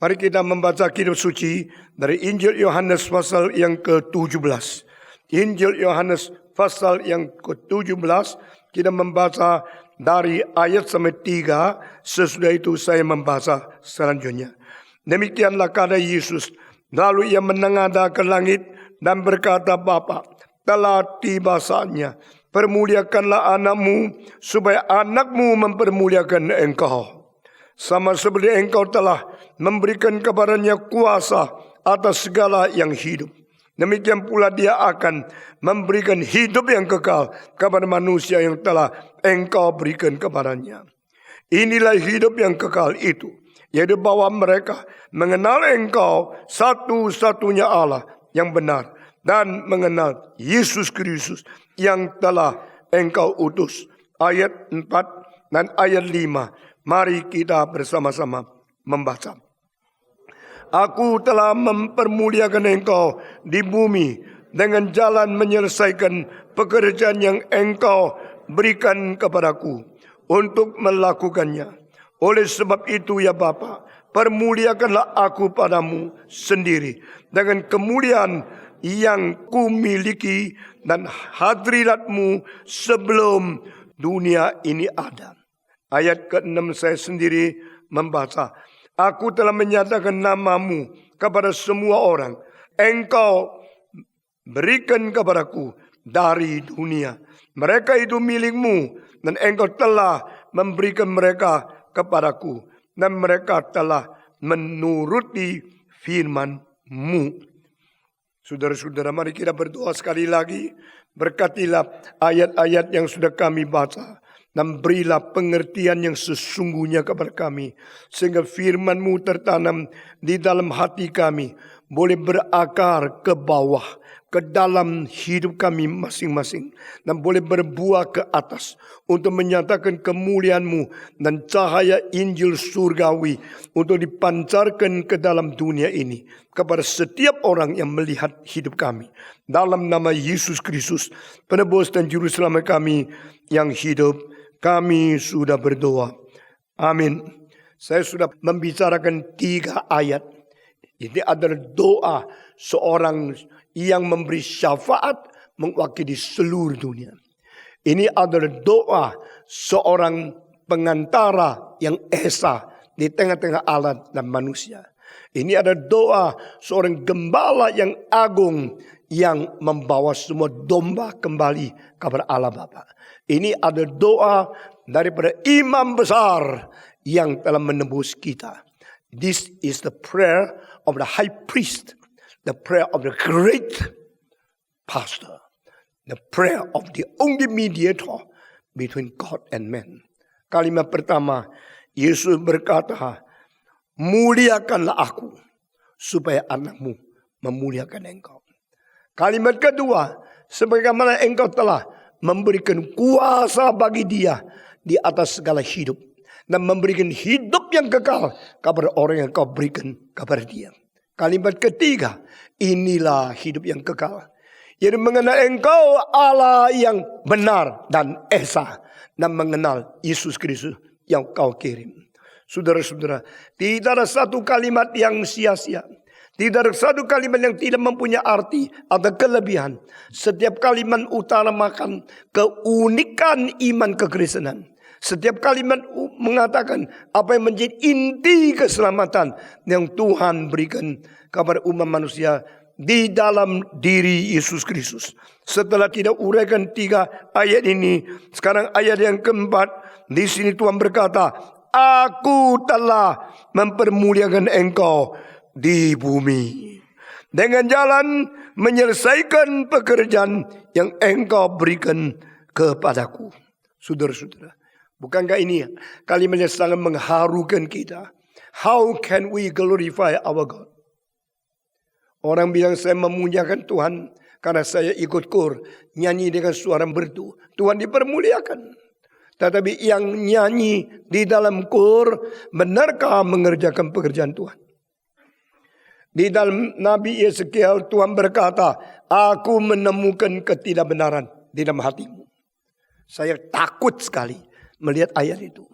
Mari kita membaca kitab suci dari Injil Yohanes pasal yang ke-17. Injil Yohanes pasal yang ke-17, kita membaca dari ayat sampai 3. Sesudah itu saya membaca selanjutnya. Demikianlah kata Yesus. Lalu ia menengadah ke langit dan berkata, Bapa, telah tiba saatnya. Permuliakanlah anakmu supaya anakmu mempermuliakan engkau. Sama seperti engkau telah memberikan kepadanya kuasa atas segala yang hidup. Demikian pula dia akan memberikan hidup yang kekal kepada manusia yang telah engkau berikan kepadanya. Inilah hidup yang kekal itu, yaitu bahwa mereka mengenal engkau satu-satunya Allah yang benar, dan mengenal Yesus Kristus yang telah engkau utus. Ayat 4 dan ayat 5. Mari kita bersama-sama membaca. Aku telah mempermuliakan engkau di bumi dengan jalan menyelesaikan pekerjaan yang engkau berikan kepadaku untuk melakukannya. Oleh sebab itu ya Bapa, permuliakanlah aku padamu sendiri dengan kemuliaan yang kumiliki dan hadiratmu sebelum dunia ini ada. Ayat ke-6 saya sendiri membaca. Aku telah menyatakan namamu kepada semua orang. Engkau berikan kepadaku dari dunia. Mereka itu milikmu dan engkau telah memberikan mereka kepadaku. Dan mereka telah menuruti firman-Mu. Saudara-saudara, mari kita berdoa sekali lagi. Berkatilah ayat-ayat yang sudah kami baca. Dan berilah pengertian yang sesungguhnya kepada kami. Sehingga firman-Mu tertanam di dalam hati kami. Boleh berakar ke bawah, ke dalam hidup kami masing-masing. Dan boleh berbuah ke atas. Untuk menyatakan kemuliaan-Mu dan cahaya Injil surgawi. Untuk dipancarkan ke dalam dunia ini. Kepada setiap orang yang melihat hidup kami. Dalam nama Yesus Kristus, penebus dan juru selamat kami yang hidup. Kami sudah berdoa. Amin. Saya sudah membicarakan 3 ayat. Ini adalah doa seorang yang memberi syafaat mewakili seluruh dunia. Ini adalah doa seorang pengantara yang esa di tengah-tengah Allah dan manusia. Ini adalah doa seorang gembala yang agung yang membawa semua domba kembali kepada Allah Bapa. Ini adalah doa daripada imam besar yang telah menembus kita. This is the prayer of the high priest, the prayer of the great pastor, the prayer of the only mediator between God and man. Kalimat pertama, Yesus berkata, muliakanlah aku supaya anakmu memuliakan engkau. Kalimat kedua, sebagaimana engkau telah memberikan kuasa bagi dia di atas segala hidup. Dan memberikan hidup yang kekal kepada orang yang kau berikan kepada dia. Kalimat ketiga, inilah hidup yang kekal. Yaitu mengenal engkau Allah yang benar dan esa. Dan mengenal Yesus Kristus yang kau kirim. Saudara-saudara, tidak ada satu kalimat yang sia-sia. Tidak ada satu kalimat yang tidak mempunyai arti atau kelebihan. Setiap kalimat utamakan keunikan iman kekristenan. Setiap kalimat mengatakan apa yang menjadi inti keselamatan yang Tuhan berikan kepada umat manusia di dalam diri Yesus Kristus. Setelah kita uraikan 3 ayat ini, sekarang ayat yang keempat, di sini Tuhan berkata, aku telah mempermuliakan engkau di bumi dengan jalan menyelesaikan pekerjaan yang engkau berikan kepadaku. Saudara-saudara, bukankah ini kalimatnya sangat mengharukan kita? How can we glorify our God? Orang bilang saya memuliakan Tuhan karena saya ikut kor, nyanyi dengan suara merdu. Tuhan dipermuliakan. Tetapi yang nyanyi di dalam kor, benarkah mengerjakan pekerjaan Tuhan? Di dalam Nabi Yeskiel Tuhan berkata, aku menemukan ketidakbenaran di dalam hatimu. Saya takut sekali melihat ayat itu.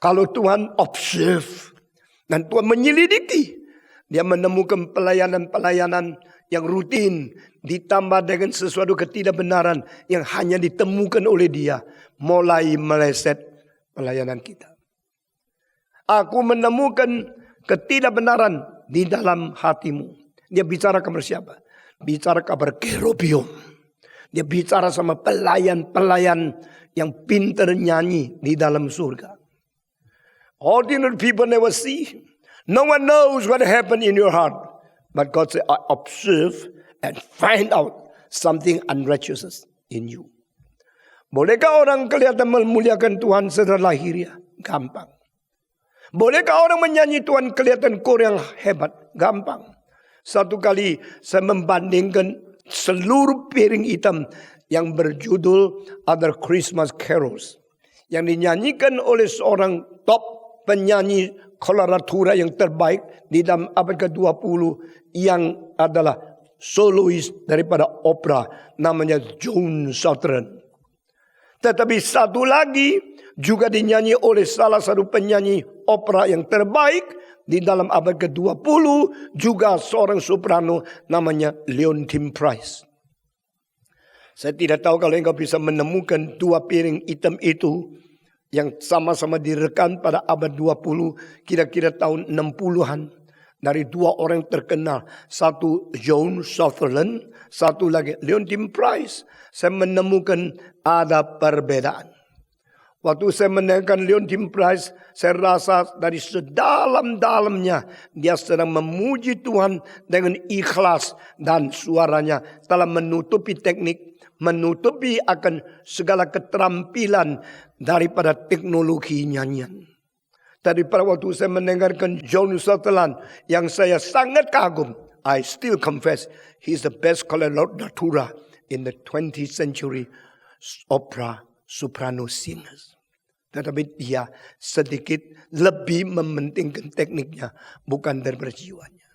Kalau Tuhan observe Dan Tuhan menyelidiki. Dia menemukan pelayanan-pelayanan yang rutin ditambah dengan sesuatu ketidakbenaran yang hanya ditemukan oleh dia. Mulai meleset pelayanan kita. Aku menemukan ketidakbenaran di dalam hatimu. Dia bicara kepada siapa? Bicara kabar kerubium. Dia bicara sama pelayan-pelayan yang pintar nyanyi di dalam surga. Ordinary people never see. No one knows what happened in your heart. But God said, I observe and find out something unrighteous in you. Bolehkah orang kelihatan memuliakan Tuhan setelah lahiriah? Gampang. Bolehkah orang menyanyi Tuhan kelihatan kor yang hebat? Gampang. Satu kali saya membandingkan seluruh piring hitam yang berjudul Other Christmas Carols. Yang dinyanyikan oleh seorang top penyanyi koloratura yang terbaik di dalam abad ke-20 yang adalah solois daripada opera namanya Joan Sutherland. Tetapi satu lagi juga dinyanyi oleh salah satu penyanyi opera yang terbaik di dalam abad ke-20 juga seorang soprano namanya Leontine Price. Saya tidak tahu kalau engkau bisa menemukan dua piring hitam itu yang sama-sama direkam pada abad 20, kira-kira tahun 60-an. Dari dua orang terkenal. Satu Joan Sutherland, satu lagi Leontine Price. Saya menemukan ada perbedaan. Waktu saya mendengarkan Leontine Price, saya rasa dari sedalam-dalamnya dia sedang memuji Tuhan dengan ikhlas. Dan suaranya telah menutupi teknik, menutupi akan segala keterampilan daripada teknologi nyanyian. Tadi pada waktu saya mendengarkan Joan Sutherland yang saya sangat kagum, I still confess he's the best coloratura in the 20th century opera soprano singers. Tetapi dia sedikit lebih mementingkan tekniknya bukan daripada jiwanya.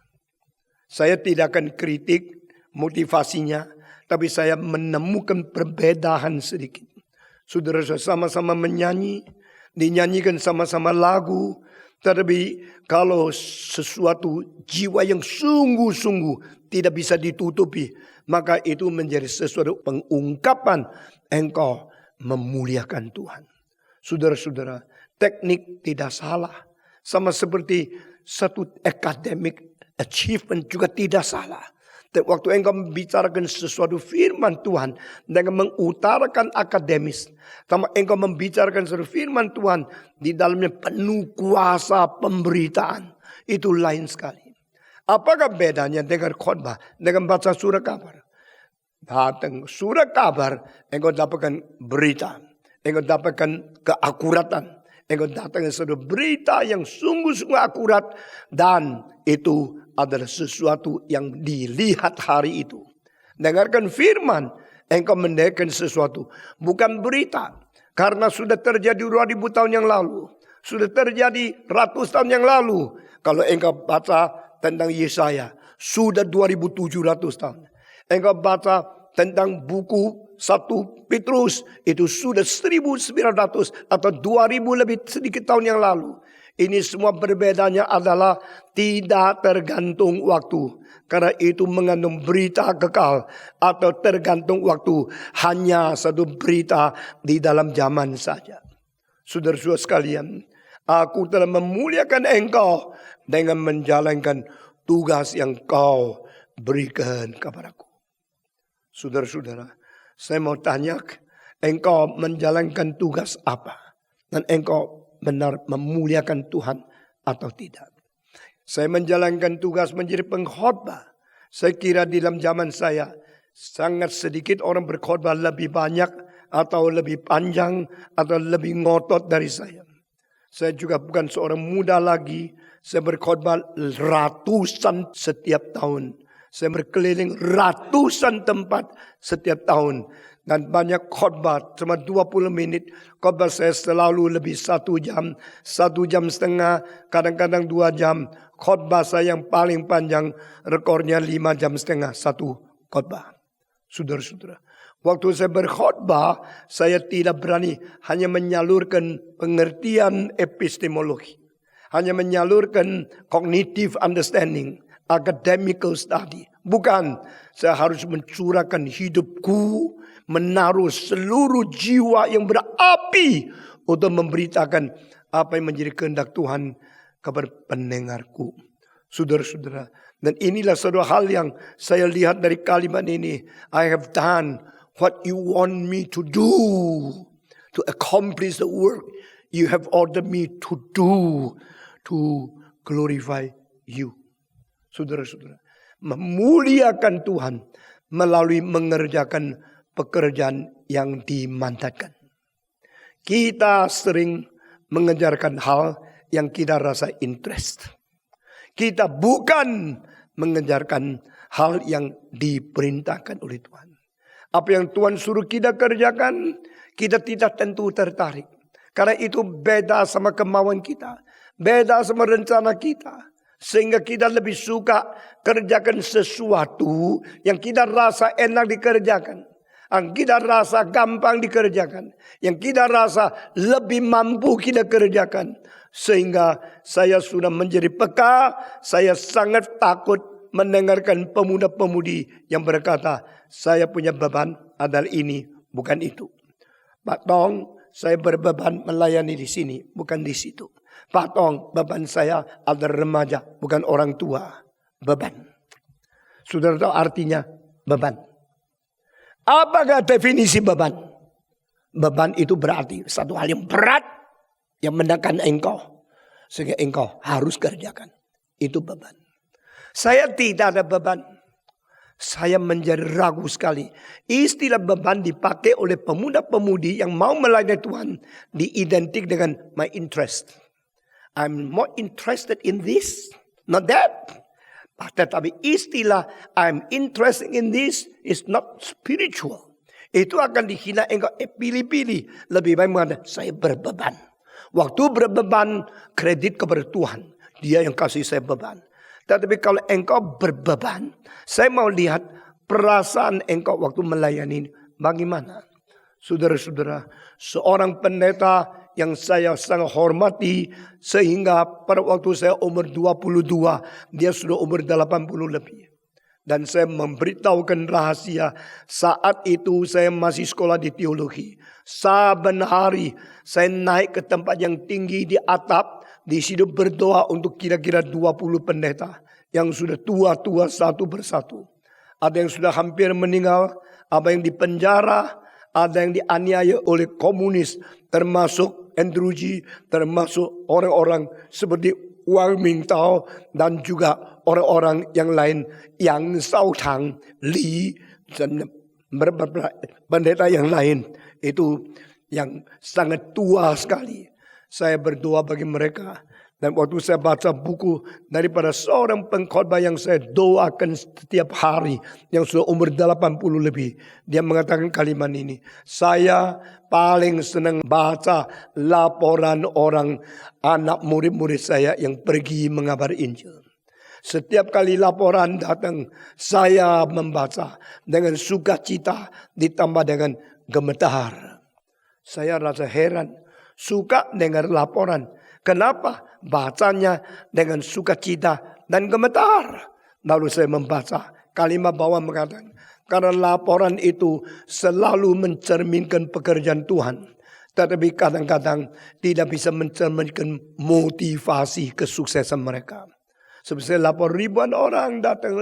Saya tidak akan kritik motivasinya, tapi saya menemukan perbedaan sedikit. Saudara sama-sama menyanyi, dinyanyikan sama-sama lagu. Tetapi kalau sesuatu jiwa yang sungguh-sungguh tidak bisa ditutupi, maka itu menjadi sesuatu pengungkapan engkau memuliakan Tuhan. Saudara-saudara, teknik tidak salah. Sama seperti satu academic achievement juga tidak salah. Waktu engkau membicarakan sesuatu firman Tuhan dengan mengutarakan akademis, sama engkau membicarakan sesuatu firman Tuhan di dalamnya penuh kuasa pemberitaan, itu lain sekali. Apakah bedanya dengan khotbah, dengan baca surat kabar? Datang surat kabar, engkau dapatkan berita, engkau dapatkan keakuratan, engkau dapatkan sesuatu berita yang sungguh-sungguh akurat dan itu adalah sesuatu yang dilihat hari itu. Dengarkan firman, engkau mendengarkan sesuatu. Bukan berita. Karena sudah terjadi 2000 tahun yang lalu. Sudah terjadi ratus tahun yang lalu. Kalau engkau baca tentang Yesaya, sudah 2700 tahun. Engkau baca tentang buku 1 Petrus, itu sudah 1900 atau 2000 lebih sedikit tahun yang lalu. Ini semua perbedaannya adalah tidak tergantung waktu. Karena itu mengandung berita kekal. Atau tergantung waktu. Hanya satu berita di dalam zaman saja. Saudara-saudara sekalian. Aku telah memuliakan engkau. Dengan menjalankan tugas yang kau berikan kepadaku. Saudara-saudara. Saya mau tanya. Engkau menjalankan tugas apa? Dan engkau benar memuliakan Tuhan atau tidak. Saya menjalankan tugas menjadi pengkhotbah. Saya kira di dalam zaman saya sangat sedikit orang berkhotbah lebih banyak atau lebih panjang atau lebih ngotot dari saya. Saya juga bukan seorang muda lagi. Saya berkhotbah ratusan setiap tahun. Saya berkeliling ratusan tempat setiap tahun. Dan banyak khotbah, cuma 20 menit. Khotbah saya selalu lebih 1 jam, 1 jam setengah, kadang-kadang 2 jam. Khotbah saya yang paling panjang, rekornya 5 jam setengah, 1 khotbah. Saudara-saudara, waktu saya berkhotbah, saya tidak berani hanya menyalurkan pengertian epistemologi. hanya menyalurkan cognitive understanding, academical study. Bukan, saya harus mencurahkan hidupku, menaruh seluruh jiwa yang berapi untuk memberitakan apa yang menjadi kehendak Tuhan kepada pendengarku. Saudara-saudara, dan inilah satu hal yang saya lihat dari kalimat ini. I have done what you want me to do, to accomplish the work you have ordered me to do, to glorify you. Saudara-saudara, memuliakan Tuhan melalui mengerjakan pekerjaan yang dimandatkan. Kita sering mengejarkan hal yang kita rasa interest. Kita bukan mengejarkan hal yang diperintahkan oleh Tuhan. Apa yang Tuhan suruh kita kerjakan, kita tidak tentu tertarik. Karena itu beda sama kemauan kita, beda sama rencana kita. Sehingga kita lebih suka kerjakan sesuatu yang kita rasa enak dikerjakan, yang kita rasa gampang dikerjakan, yang kita rasa lebih mampu kita kerjakan. Sehingga saya sudah menjadi peka, saya sangat takut mendengarkan pemuda-pemudi yang berkata, saya punya beban adalah ini, bukan itu. Pak Tong, saya berbeban melayani di sini, bukan di situ. Pak Tong, beban saya adalah remaja, bukan orang tua. Beban. Saudara tahu artinya beban? Apakah definisi beban? Beban itu berarti satu hal yang berat yang menekan engkau, sehingga engkau harus kerjakan. Itu beban. Saya tidak ada beban. Saya menjadi ragu sekali. Istilah beban dipakai oleh pemuda-pemudi yang mau melayani Tuhan, diidentik dengan my interest. I'm more interested in this, not that. Tetapi istilah I'm interested in this is not spiritual. Itu akan dihina engkau pilih-pilih. Lebih baik mengatakan saya berbeban. Waktu berbeban, kredit kepada Tuhan. Dia yang kasih saya beban. Tetapi kalau engkau berbeban, saya mau lihat perasaan engkau waktu melayani bagaimana. Saudara-saudara, seorang pendeta yang saya sangat hormati, sehingga pada waktu saya umur 22, dia sudah umur 80 lebih. Dan saya memberitahukan rahasia, saat itu saya masih sekolah di teologi. Saben hari saya naik ke tempat yang tinggi di atap. Di situ berdoa untuk kira-kira 20 pendeta yang sudah tua-tua satu persatu. Ada yang sudah hampir meninggal, ada yang dipenjara, ada yang dianiaya oleh komunis, termasuk Andrew G, termasuk orang-orang seperti Wang Mingtao, dan juga orang-orang yang lain, yang Shao Tang, Li, dan pendeta yang lain. Itu yang sangat tua sekali. Saya berdoa bagi mereka. Dan waktu saya baca buku daripada seorang pengkhotbah yang saya doakan setiap hari, yang sudah umur 80 lebih, dia mengatakan kalimat ini, saya paling senang baca laporan orang anak murid-murid saya yang pergi mengabar Injil. Setiap kali laporan datang, saya membaca dengan sukacita ditambah dengan gemetar. Saya rasa heran, suka dengar laporan. Kenapa? Bacanya dengan sukacita dan gemetar. Lalu saya membaca kalimat bawah mengatakan, karena laporan itu selalu mencerminkan pekerjaan Tuhan. Tetapi kadang-kadang tidak bisa mencerminkan motivasi kesuksesan mereka. Seperti lapor ribuan orang datang.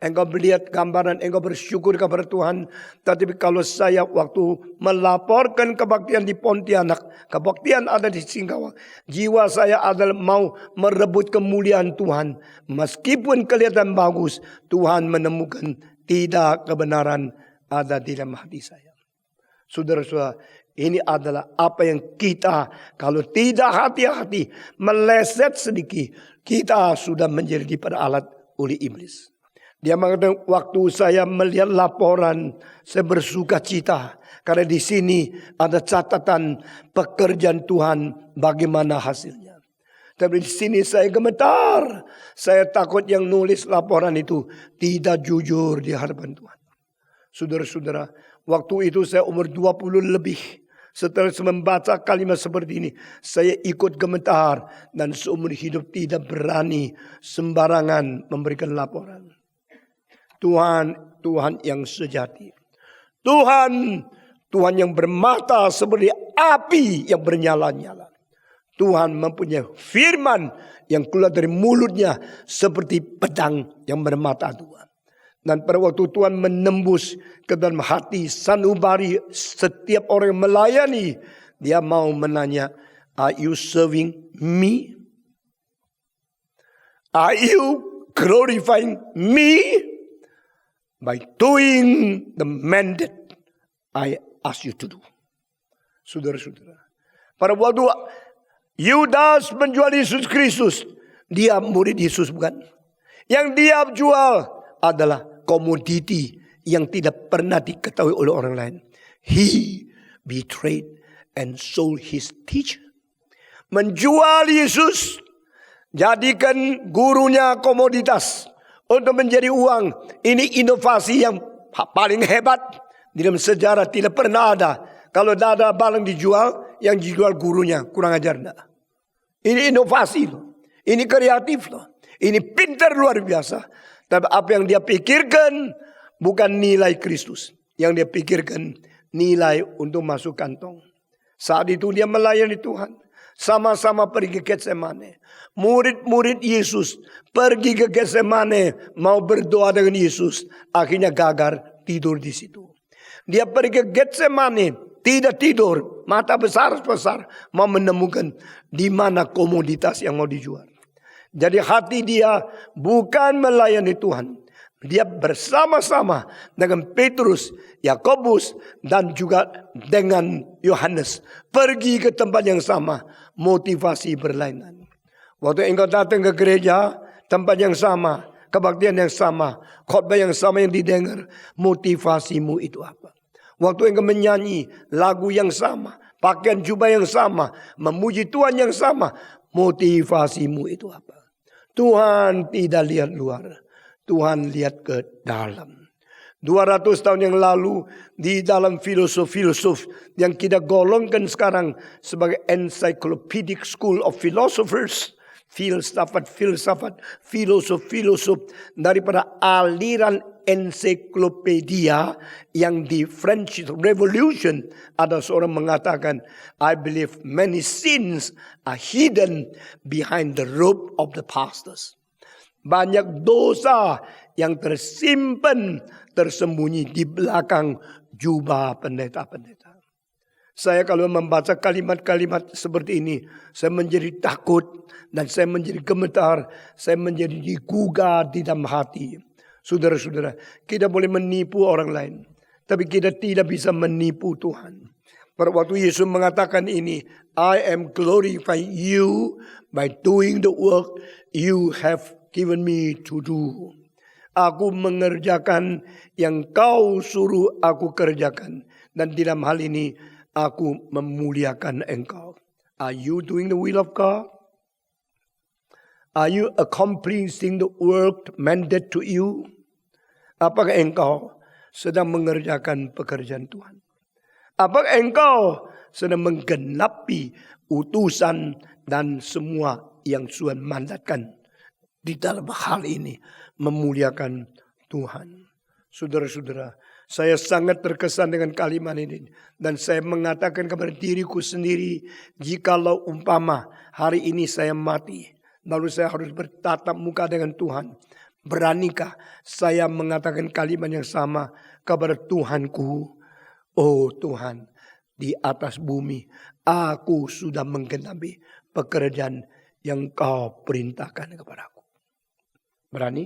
Engkau melihat gambaran, engkau bersyukur kepada Tuhan. Tetapi kalau saya waktu melaporkan kebaktian di Pontianak, kebaktian ada di Singkawang, jiwa saya adalah mau merebut kemuliaan Tuhan. Meskipun kelihatan bagus, Tuhan menemukan tidak kebenaran ada di dalam hati saya. Saudara-saudara, ini adalah apa yang kita, kalau tidak hati-hati, meleset sedikit, kita sudah menjadi diperalat oleh iblis. Dia mengatakan, waktu saya melihat laporan, saya bersuka cita. Karena di sini ada catatan pekerjaan Tuhan, bagaimana hasilnya. Tapi di sini saya gemetar. Saya takut yang nulis laporan itu tidak jujur di hadapan Tuhan. Saudara-saudara, waktu itu saya umur 20 lebih. Setelah membaca kalimat seperti ini, saya ikut gemetar dan seumur hidup tidak berani sembarangan memberikan laporan. Tuhan yang sejati. Tuhan yang bermata seperti api yang bernyala-nyala. Tuhan mempunyai firman yang keluar dari mulutnya seperti pedang yang bermata dua. Dan pada waktu Tuhan menembus ke dalam hati sanubari setiap orang yang melayani, dia mau menanya, are you serving me? Are you glorifying me? By doing the mandate I ask you to do. Saudara-saudara, pada waktu Yudas menjual Yesus Kristus, dia murid Yesus bukan? Yang dia jual adalah komoditi yang tidak pernah diketahui oleh orang lain. He betrayed and sold his teacher. Menjual Yesus, jadikan gurunya komoditas untuk menjadi uang. Ini inovasi yang paling hebat di dalam sejarah, tidak pernah ada. Kalau ada barang dijual, yang dijual gurunya, kurang ajar enggak. Ini inovasi loh. Ini kreatif loh. Ini pintar luar biasa. Tapi apa yang dia pikirkan bukan nilai Kristus. Yang dia pikirkan nilai untuk masuk kantong. Saat itu dia melayani Tuhan. Sama-sama pergi ke Getsemane. Murid-murid Yesus pergi ke Getsemane mau berdoa dengan Yesus. Akhirnya gagal, tidur di situ. Dia pergi ke Getsemane, tidak tidur, mata besar-besar mau menemukan di mana komoditas yang mau dijual. Jadi hati dia bukan melayani Tuhan. Dia bersama-sama dengan Petrus, Yakobus, dan juga dengan Yohanes. Pergi ke tempat yang sama. Motivasi berlainan. Waktu engkau datang ke gereja, tempat yang sama, kebaktian yang sama, khotbah yang sama yang didengar. Motivasimu itu apa? Waktu engkau menyanyi lagu yang sama, pakaian jubah yang sama, memuji Tuhan yang sama. Motivasimu itu apa? Tuhan tidak lihat luar. Tuhan lihat ke dalam. 200 tahun yang lalu di dalam filosof yang kita golongkan sekarang sebagai Encyclopedic School of Philosophers. Filsafat, filosof daripada aliran ensiklopedia yang di French Revolution ada seorang mengatakan, I believe many sins are hidden behind the robe of the pastors. Banyak dosa yang tersimpan, tersembunyi di belakang jubah pendeta-pendeta. Saya kalau membaca kalimat-kalimat seperti ini, saya menjadi takut dan saya menjadi gemetar, saya menjadi digugah di dalam hati. Saudara-saudara, kita boleh menipu orang lain, tapi kita tidak bisa menipu Tuhan. Pada waktu Yesus mengatakan ini, I am glorifying you by doing the work you have given me to do. Aku mengerjakan yang kau suruh aku kerjakan. Dan di dalam hal ini, aku memuliakan engkau. Are you doing the will of God? Are you accomplishing the work mandate to you? Apakah engkau sedang mengerjakan pekerjaan Tuhan? Apakah engkau sedang menggenapi utusan dan semua yang Tuhan mandatkan di dalam hal ini memuliakan Tuhan? Saudara-saudara, saya sangat terkesan dengan kalimat ini. Dan saya mengatakan kepada diriku sendiri, jikalau umpama hari ini saya mati, lalu saya harus bertatap muka dengan Tuhan, beranikah saya mengatakan kalimat yang sama kepada Tuhanku? Oh Tuhan, di atas bumi aku sudah menggenapi pekerjaan yang kau perintahkan kepadaku. Berani?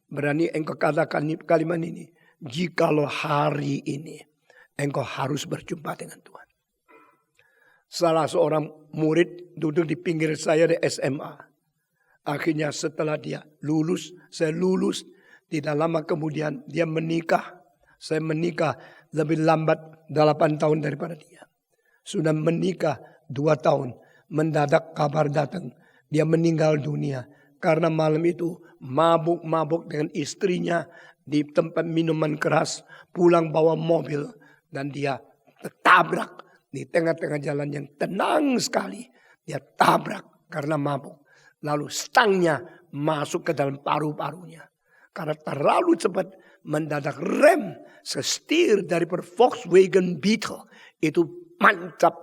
Berani engkau katakan kalimat ini. Jikalau hari ini engkau harus berjumpa dengan Tuhan. Salah seorang murid duduk di pinggir saya di SMA. Akhirnya setelah dia lulus, saya lulus. Tidak lama kemudian dia menikah. Saya menikah lebih lambat 8 tahun daripada dia. Sudah menikah 2 tahun. Mendadak kabar datang. Dia meninggal dunia. Karena malam itu mabuk-mabuk dengan istrinya di tempat minuman keras. Pulang bawa mobil dan dia tertabrak di tengah-tengah jalan yang tenang sekali. Dia tabrak karena mabuk. Lalu stangnya masuk ke dalam paru-parunya. Karena terlalu cepat mendadak rem setir dari Volkswagen Beetle itu mancap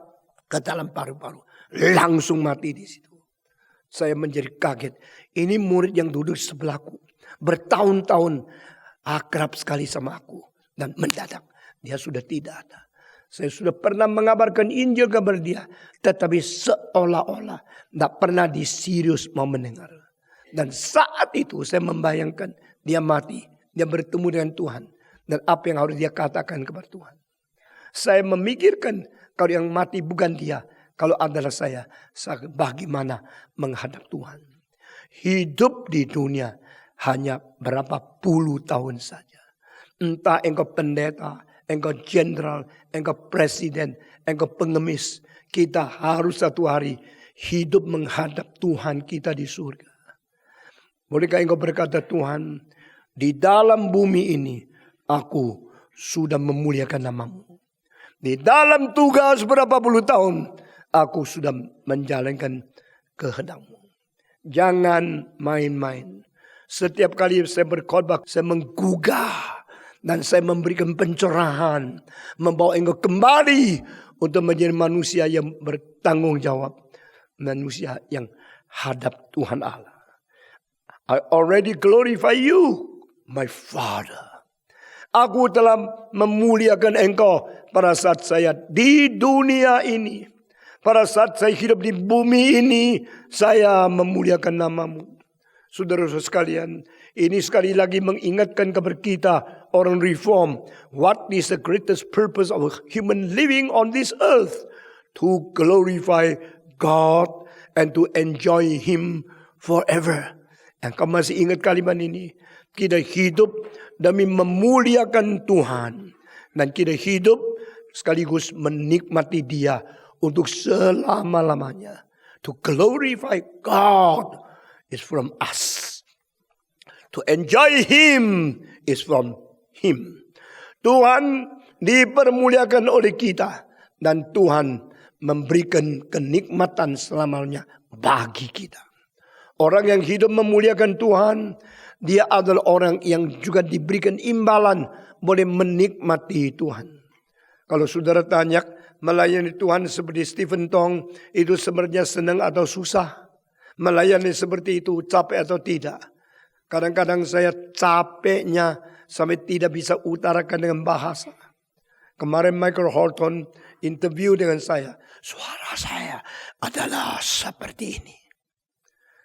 ke dalam paru-paru. Langsung mati di situ. Saya menjadi kaget. Ini murid yang duduk sebelahku. Bertahun-tahun akrab sekali sama aku. Dan mendadak dia sudah tidak ada. Saya sudah pernah mengabarkan Injil kepada dia. Tetapi seolah-olah tidak pernah diserius mau mendengar. Dan saat itu saya membayangkan dia mati. Dia bertemu dengan Tuhan. Dan apa yang harus dia katakan kepada Tuhan. Saya memikirkan kalau yang mati bukan dia. Kalau adalah saya bagaimana menghadap Tuhan. Hidup di dunia hanya berapa puluh tahun saja. Entah engkau pendeta, engkau jenderal, engkau presiden, engkau pengemis. Kita harus satu hari hidup menghadap Tuhan kita di surga. Bolehkah engkau berkata, Tuhan, di dalam bumi ini aku sudah memuliakan namamu. Di dalam tugas berapa puluh tahun aku sudah menjalankan kehendak-Mu. Jangan main-main. Setiap kali saya berkhotbah, saya menggugah dan saya memberikan pencerahan, membawa engkau kembali untuk menjadi manusia yang bertanggung jawab, manusia yang hadap Tuhan Allah. I already glorify you, my Father. Aku telah memuliakan engkau pada saat saya di dunia ini. Pada saat saya hidup di bumi ini, saya memuliakan namamu. Saudara-saudara sekalian, ini sekali lagi mengingatkan kepada kita, orang reform. What is the greatest purpose of human living on this earth? To glorify God and to enjoy Him forever. Yang kau masih ingat kalimat ini? Kita hidup demi memuliakan Tuhan. Dan kita hidup sekaligus menikmati Dia untuk selama-lamanya. To glorify God is from us. To enjoy Him is from Him. Tuhan dipermuliakan oleh kita. Dan Tuhan memberikan kenikmatan selamanya bagi kita. Orang yang hidup memuliakan Tuhan, dia adalah orang yang juga diberikan imbalan boleh menikmati Tuhan. Kalau saudara tanya, melayani Tuhan seperti Stephen Tong itu sebenarnya senang atau susah? Melayani seperti itu capek atau tidak? Kadang-kadang saya capeknya sampai tidak bisa utarakan dengan bahasa. Kemarin Michael Horton interview dengan saya. Suara saya adalah seperti ini.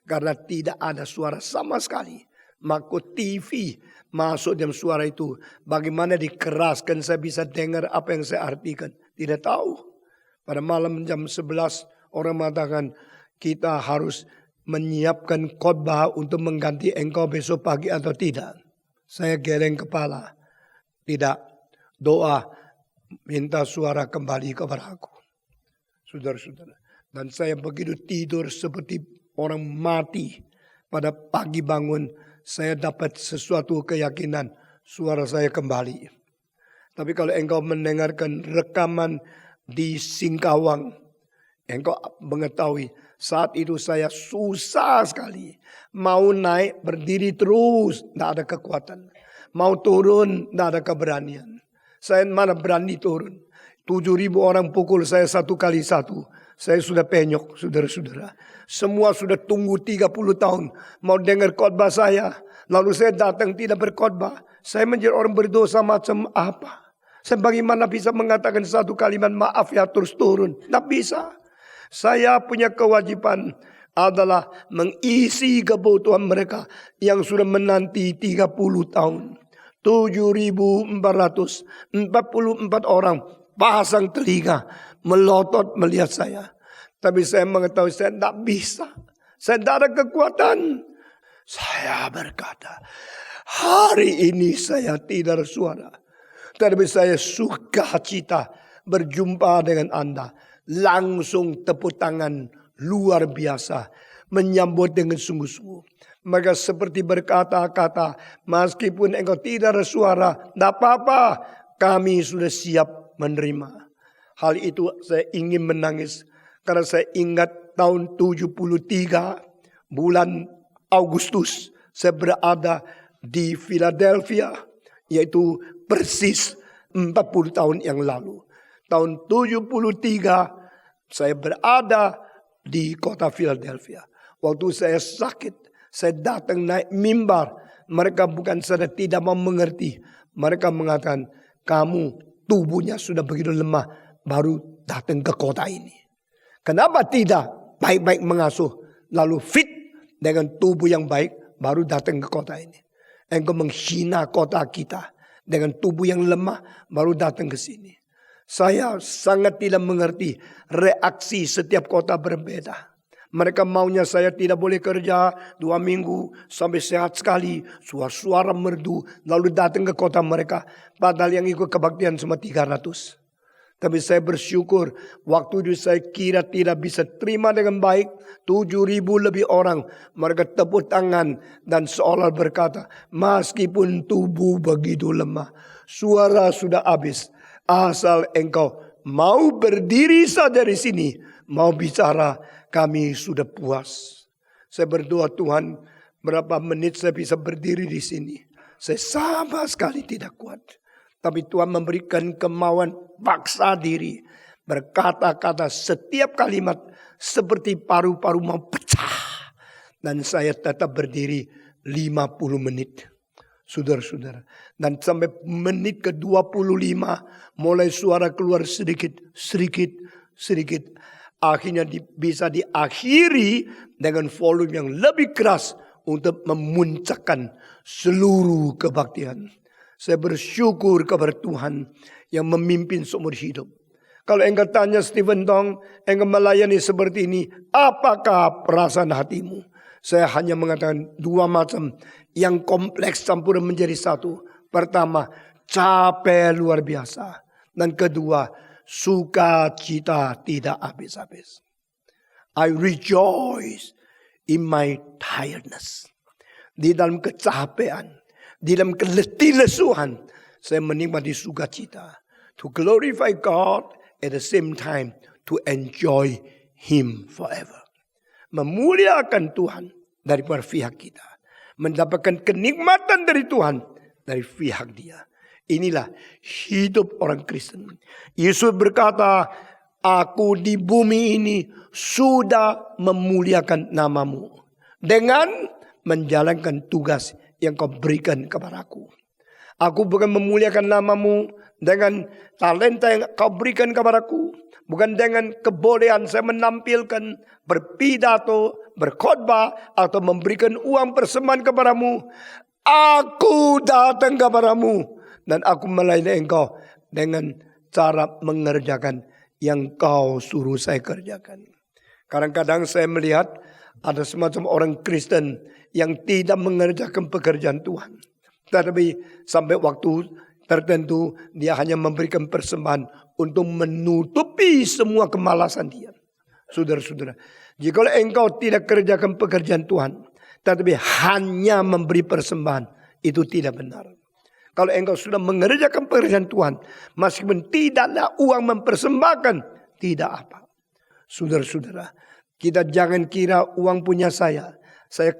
Karena tidak ada suara sama sekali. Maka TV masuk dalam suara itu. Bagaimana dikeraskan saya bisa dengar apa yang saya artikan. Tidak tahu. Pada malam jam 11 orang mengatakan kita harus menyiapkan khotbah untuk mengganti engkau besok pagi atau tidak. Saya geleng kepala. Tidak. Doa minta suara kembali kepada aku. Saudara-saudara. Dan saya begitu tidur seperti orang mati. Pada pagi bangun saya dapat sesuatu keyakinan suara saya kembali. Tapi kalau engkau mendengarkan rekaman di Singkawang, engkau mengetahui saat itu saya susah sekali. Mau naik berdiri terus, tidak ada kekuatan. Mau turun, tidak ada keberanian. Saya mana berani turun. 7.000 orang pukul saya 1 kali 1. Saya sudah penyok, saudara-saudara. Semua sudah tunggu 30 tahun. Mau dengar khotbah saya. Lalu saya datang tidak berkhotbah. Saya menjadi orang berdosa macam apa? Saya bagaimana bisa mengatakan satu kalimat maaf ya terus turun? Tidak bisa. Saya punya kewajiban adalah mengisi kebutuhan mereka yang sudah menanti 30 tahun. 7.444 orang pasang telinga melotot melihat saya. Tapi saya mengetahui saya tidak bisa. Saya tidak ada kekuatan. Saya berkata, hari ini saya tidak bersuara. Tapi saya sukacita berjumpa dengan Anda. Langsung tepuk tangan luar biasa. Menyambut dengan sungguh-sungguh. Maka seperti berkata-kata, meskipun engkau tidak bersuara, tidak apa-apa. Kami sudah siap menerima. Hal itu saya ingin menangis. Karena saya ingat tahun 73 bulan Agustus saya berada di Philadelphia. Yaitu persis 40 tahun yang lalu. Tahun 73 saya berada di kota Philadelphia. Waktu saya sakit, saya datang naik mimbar. Mereka bukan saja tidak mau mengerti. Mereka mengatakan, kamu tubuhnya sudah begitu lemah, baru datang ke kota ini. Kenapa tidak baik-baik mengasuh, lalu fit dengan tubuh yang baik, baru datang ke kota ini. Engkau menghina kota kita dengan tubuh yang lemah, baru datang ke sini. Saya sangat tidak mengerti reaksi setiap kota berbeda. Mereka maunya saya tidak boleh kerja 2 minggu sampai sehat sekali. Suara-suara merdu lalu datang ke kota mereka. Padahal yang ikut kebaktian cuma 300. Tapi saya bersyukur waktu itu saya kira tidak bisa terima dengan baik. 7.000 lebih orang. Mereka tepuk tangan dan seolah berkata, meskipun tubuh begitu lemah, suara sudah habis. Asal engkau mau berdiri saja di sini, mau bicara, kami sudah puas. Saya berdoa, Tuhan, berapa menit saya bisa berdiri di sini. Saya sama sekali tidak kuat. Tapi Tuhan memberikan kemauan paksa diri. Berkata-kata setiap kalimat seperti paru-paru mau pecah. Dan saya tetap berdiri 50 menit. Saudara-saudara. Dan sampai menit ke-25 mulai suara keluar sedikit. Akhirnya bisa diakhiri dengan volume yang lebih keras untuk memuncakkan seluruh kebaktian. Saya bersyukur kepada Tuhan yang memimpin seumur hidup. Kalau engkau tanya Stephen Tong, engkau melayani seperti ini, apakah perasaan hatimu? Saya hanya mengatakan 2 macam yang kompleks campuran menjadi satu. Pertama, capek luar biasa. Dan kedua, sukacita tidak habis-habis. I rejoice in my tiredness. Di dalam kecapean, di dalam keletihan, saya menikmati sukacita. To glorify God at the same time to enjoy Him forever. Memuliakan Tuhan dari pihak kita. Mendapatkan kenikmatan dari Tuhan dari pihak Dia. Inilah hidup orang Kristen. Yesus berkata, aku di bumi ini sudah memuliakan namamu. Dengan menjalankan tugas yang kau berikan kepadaku. Aku bukan memuliakan namamu dengan talenta yang kau berikan kepadaku. Bukan dengan kebolehan saya menampilkan, berpidato, berkhotbah, atau memberikan uang persembahan kepadamu. Aku datang kepadamu. Dan aku melayani engkau dengan cara mengerjakan yang kau suruh saya kerjakan. Kadang-kadang saya melihat ada semacam orang Kristen yang tidak mengerjakan pekerjaan Tuhan. Tetapi sampai waktu tertentu dia hanya memberikan persembahan untuk menutupi semua kemalasan dia. Saudara-saudara, jika engkau tidak kerjakan pekerjaan Tuhan, tetapi hanya memberi persembahan, itu tidak benar. Kalau engkau sudah mengerjakan pekerjaan Tuhan, meskipun tidaklah uang mempersembahkan, tidak apa. Saudara-saudara, kita jangan kira uang punya saya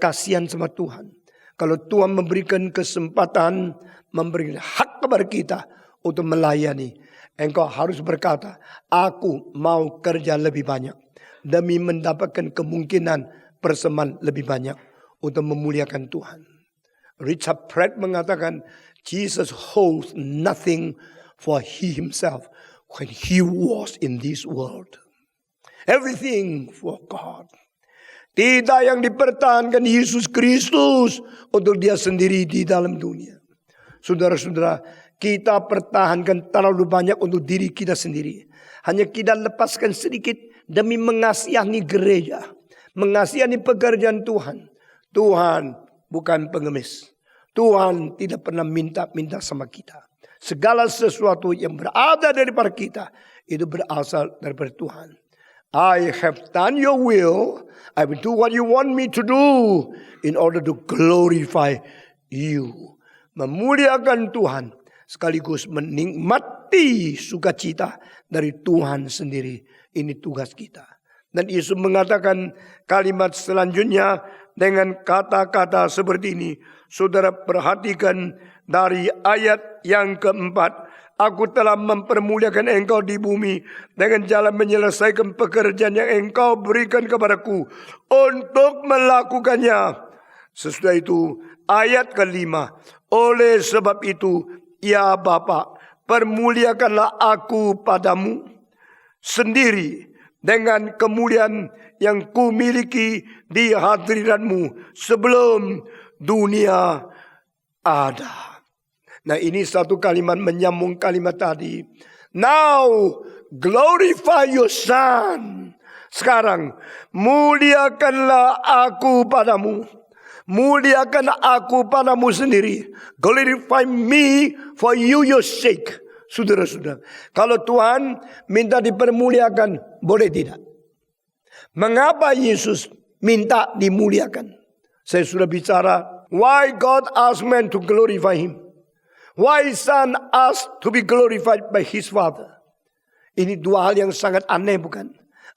kasihan sama Tuhan. Kalau Tuhan memberikan kesempatan, memberikan hak kepada kita untuk melayani, engkau harus berkata, aku mau kerja lebih banyak. Demi mendapatkan kemungkinan persembahan lebih banyak untuk memuliakan Tuhan. Richard Pratt mengatakan, Jesus holds nothing for he himself when he was in this world. Everything for God. Tidak yang dipertahankan Yesus Kristus untuk dia sendiri di dalam dunia. Saudara-saudara, kita pertahankan terlalu banyak untuk diri kita sendiri. Hanya kita lepaskan sedikit demi mengasihani gereja. Mengasihani pekerjaan Tuhan. Tuhan bukan pengemis. Tuhan tidak pernah minta sama kita. Segala sesuatu yang berada daripada kita, itu berasal daripada Tuhan. I have done your will. I will do what you want me to do in order to glorify you. Memuliakan Tuhan sekaligus hati sukacita dari Tuhan sendiri. Ini tugas kita. Dan Yesus mengatakan kalimat selanjutnya dengan kata-kata seperti ini. Saudara perhatikan dari ayat yang keempat. Aku telah mempermuliakan engkau di bumi dengan jalan menyelesaikan pekerjaan yang engkau berikan kepadaku untuk melakukannya. Sesudah itu ayat kelima. Oleh sebab itu, ya Bapa, permuliakanlah aku padamu sendiri dengan kemuliaan yang kumiliki di hadiratmu sebelum dunia ada. Nah, ini satu kalimat menyambung kalimat tadi. Now glorify your son. Sekarang muliakanlah aku padamu. Muliakan aku padamu sendiri. Glorify me for your sake. Saudara-saudara, kalau Tuhan minta dipermuliakan, boleh tidak? Mengapa Yesus minta dimuliakan? Saya sudah bicara, why God asked man to glorify him? Why Son asked to be glorified by his Father? Ini dua hal yang sangat aneh, bukan?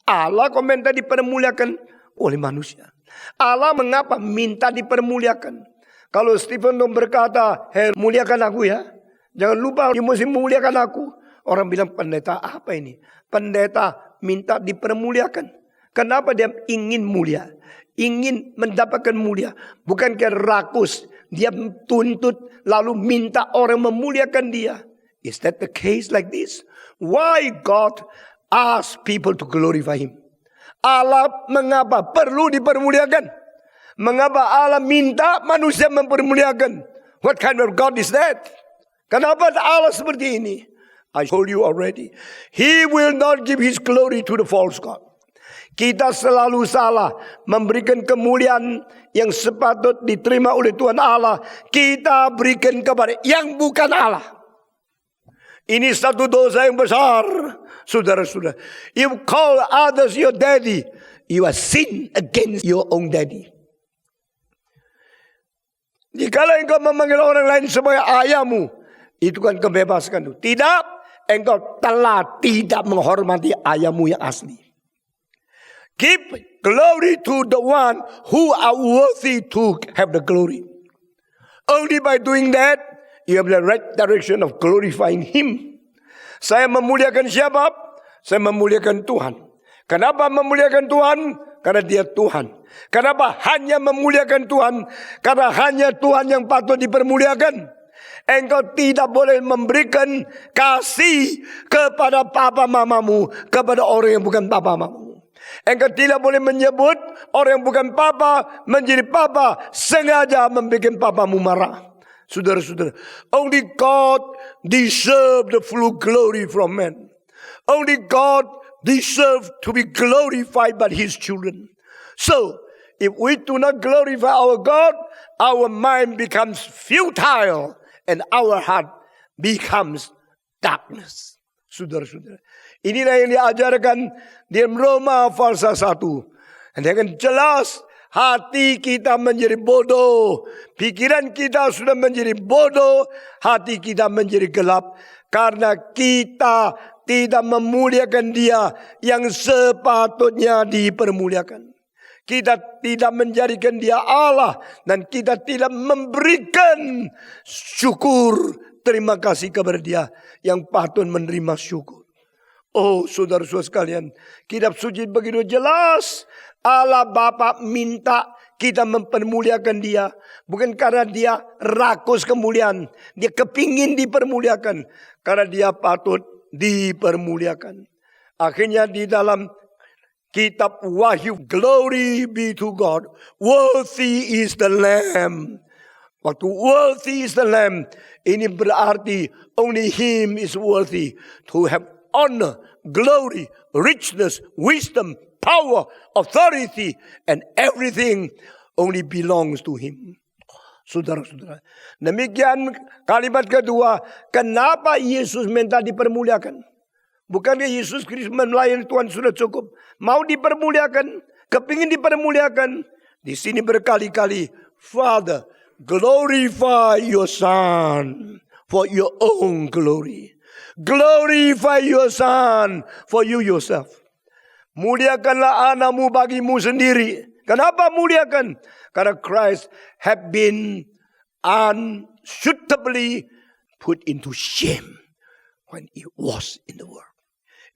Allah kok minta dipermuliakan oleh manusia. Allah mengapa minta dipermuliakan? Kalau Stephen berkata, hey, muliakan aku ya. Jangan lupa, you mesti muliakan aku. Orang bilang, pendeta apa ini? Pendeta minta dipermuliakan. Kenapa dia ingin mulia? Ingin mendapatkan mulia. Bukan karena rakus. Dia tuntut lalu minta orang memuliakan dia. Is that the case like this? Why God ask people to glorify him? Allah mengapa perlu dipermuliakan? Mengapa Allah minta manusia mempermuliakan? What kind of God is that? Kenapa Allah seperti ini? I told you already. He will not give his glory to the false God. Kita selalu salah memberikan kemuliaan yang sepatut diterima oleh Tuhan Allah. Kita berikan kepada yang bukan Allah. Ini satu dosa yang besar. Saudara-saudara. You call others your daddy. You are sin against your own daddy. Jikalau engkau memanggil orang lain sebagai ayahmu, itu kan kebebasan. Tidak, engkau telah tidak menghormati ayahmu yang asli. Give glory to the one who are worthy to have the glory. Only by doing that, you have the right direction of glorifying him. Saya memuliakan siapa? Saya memuliakan Tuhan. Kenapa memuliakan Tuhan? Karena dia Tuhan. Kenapa hanya memuliakan Tuhan? Karena hanya Tuhan yang patut dipermuliakan. Engkau tidak boleh memberikan kasih kepada papa mamamu, kepada orang yang bukan papa mamamu. Engkau tidak boleh menyebut orang yang bukan papa menjadi papa, sengaja membuat papamu marah. Saudara-saudara, only God deserves the full glory from man. Only God deserves to be glorified by his children. So, if we do not glorify our God, our mind becomes futile and our heart becomes darkness. Saudara-saudara, inilah yang diajarkan di Roma pasal 1. Dengan jelas hati kita menjadi bodoh, pikiran kita sudah menjadi bodoh, hati kita menjadi gelap karena kita tidak memuliakan dia yang sepatutnya dipermuliakan. Kita tidak menjadikan dia Allah dan kita tidak memberikan syukur, terima kasih kepada dia yang patut menerima syukur. Oh saudara-saudara sekalian, kitab suci begitu jelas. Allah Bapa minta kita mempermuliakan dia. Bukan karena dia rakus kemuliaan. Dia kepingin dipermuliakan. Karena dia patut dipermuliakan. Akhirnya di dalam kitab Wahyu, glory be to God. Worthy is the Lamb. Waktu worthy is the Lamb, ini berarti only him is worthy to have honor, glory, richness, wisdom, power, authority, and everything only belongs to him. Saudara-saudara, demikian kalimat kedua, kenapa Yesus minta dipermuliakan? Bukankah Yesus Kristus melayani Tuhan sudah cukup? Mau dipermuliakan, kepingin dipermuliakan. Di sini berkali-kali, Father, glorify your Son for your own glory. Glorify your Son for you yourself. Muliakanlah anakmu bagimu sendiri. Kenapa muliakan? Karena Christ have been unsuitably put into shame when he was in the world.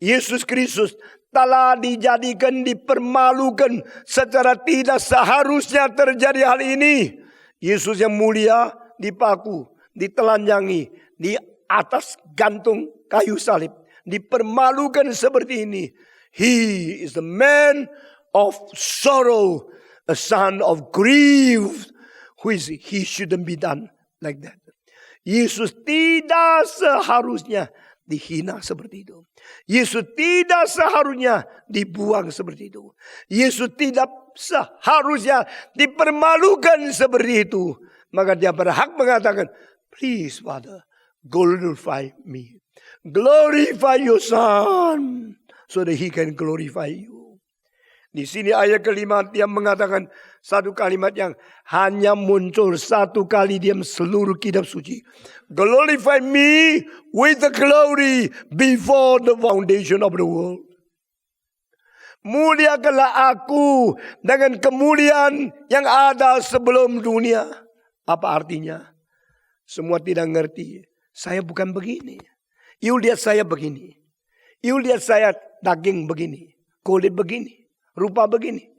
Yesus Kristus telah dijadikan, dipermalukan secara tidak seharusnya terjadi hal ini. Yesus yang mulia dipaku, ditelanjangi di atas gantung kayu salib, dipermalukan seperti ini. He is the man of sorrow, a son of grief, which he shouldn't be done like that. Yesus tidak seharusnya dihina seperti itu. Yesus tidak seharusnya dibuang seperti itu. Yesus tidak seharusnya dipermalukan seperti itu. Maka dia berhak mengatakan, please Father, glorify me. Glorify your Son, so that he can glorify you. Di sini ayat kelima dia mengatakan satu kalimat yang hanya muncul satu kali dalam seluruh kitab suci. Glorify me with the glory before the foundation of the world. Muliakanlah aku dengan kemuliaan yang ada sebelum dunia. Apa artinya? Semua tidak ngerti. Saya bukan begini. You lihat saya begini. You lihat saya daging begini. Kulit begini. Rupa begini.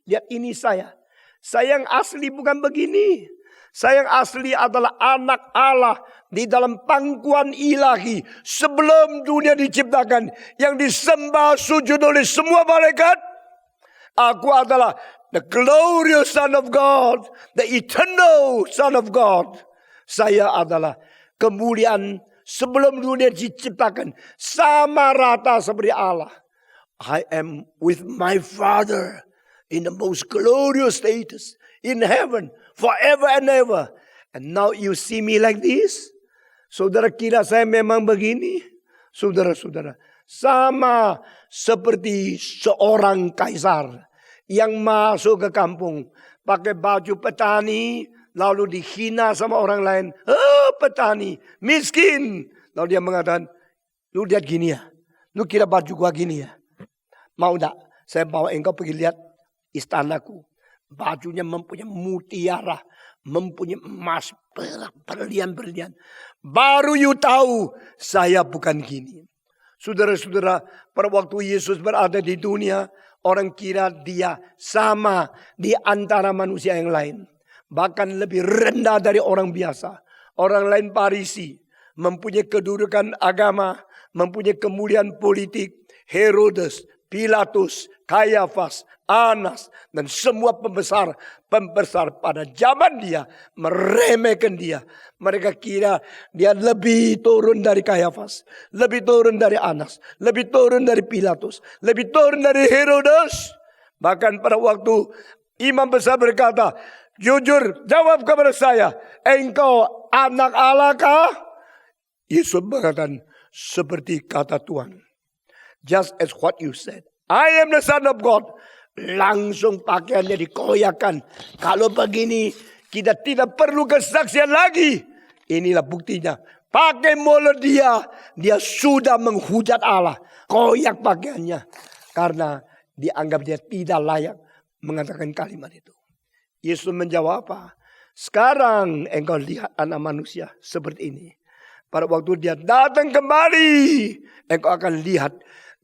Lihat ini saya. Saya yang asli bukan begini. Saya yang asli adalah anak Allah di dalam pangkuan ilahi sebelum dunia diciptakan, yang disembah sujud oleh semua malaikat. Aku adalah the glorious Son of God, the eternal Son of God. Saya adalah kemuliaan sebelum dunia diciptakan, sama rata seperti Allah. I am with my Father in the most glorious status in heaven forever and ever. And now you see me like this. Saudara kira saya memang begini? Saudara-saudara, sama seperti seorang kaisar yang masuk ke kampung pakai baju petani, lalu dihina sama orang lain. Oh, petani miskin. Lalu dia mengatakan, lu lihat gini ya, lu kira baju gua gini ya? Mau enggak? Saya bawa engkau pergi lihat istanaku. Bajunya mempunyai mutiara, mempunyai emas, perak, berlian-berlian. Baru you tahu saya bukan gini. Saudara-saudara, pada waktu Yesus berada di dunia, orang kira dia sama di antara manusia yang lain. Bahkan lebih rendah dari orang biasa. Orang lain Farisi, mempunyai kedudukan agama, mempunyai kemuliaan politik. Herodes, Pilatus, Kayafas, Anas, dan semua pembesar pada zaman dia meremehkan dia. Mereka kira dia lebih turun dari Kayafas, lebih turun dari Anas, lebih turun dari Pilatus, lebih turun dari Herodes. Bahkan pada waktu imam besar berkata, jujur jawab kepada saya, engkau anak Allah kah? Yesus berkata, seperti kata Tuhan. Just as what you said. I am the Son of God. Langsung pakaiannya dikoyakkan. Kalau begini, kita tidak perlu kesaksian lagi. Inilah buktinya. Pakai mulut dia sudah menghujat Allah. Koyak pakaiannya. Karena dianggap dia tidak layak mengatakan kalimat itu. Yesus menjawab apa? Sekarang engkau lihat anak manusia seperti ini. Pada waktu dia datang kembali, engkau akan lihat